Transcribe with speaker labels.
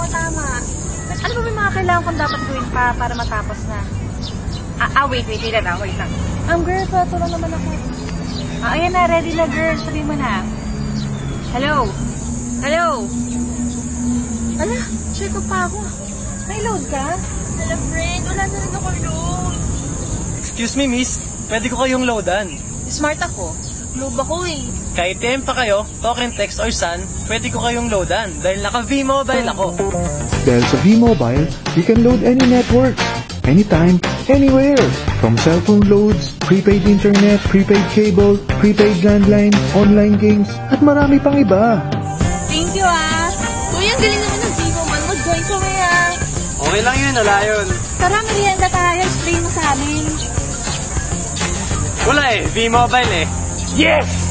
Speaker 1: tama. Ano ba may mga kailangan kong dapat gawin pa para matapos na? Wait lang. Girl, pato lang naman ako. Ayan na, ready na girl. Sabi mo na. Hello? Ala, check pa ako. May load ka? Hello, friend. Wala na rin ako load.
Speaker 2: Excuse me, miss. Pwede ko kayong loadan.
Speaker 1: Smart ako. Load ako eh.
Speaker 2: Kahit TM pa kayo, token, text, or SAN, pwede ko kayong loadan dahil naka-V-Mobile ako.
Speaker 3: Dahil sa V-Mobile, you can load any network, anytime, anywhere. From cellphone loads, prepaid internet, prepaid cable, prepaid landline, online games, at marami pang iba.
Speaker 1: Thank you Uy, ang galing naman ng V-Mobile. Mag-join ka kaya.
Speaker 2: Okay lang yun, wala yun.
Speaker 1: Tara, merienda tayo. Explain mo sa amin.
Speaker 2: Wala V-Mobile
Speaker 3: Yes!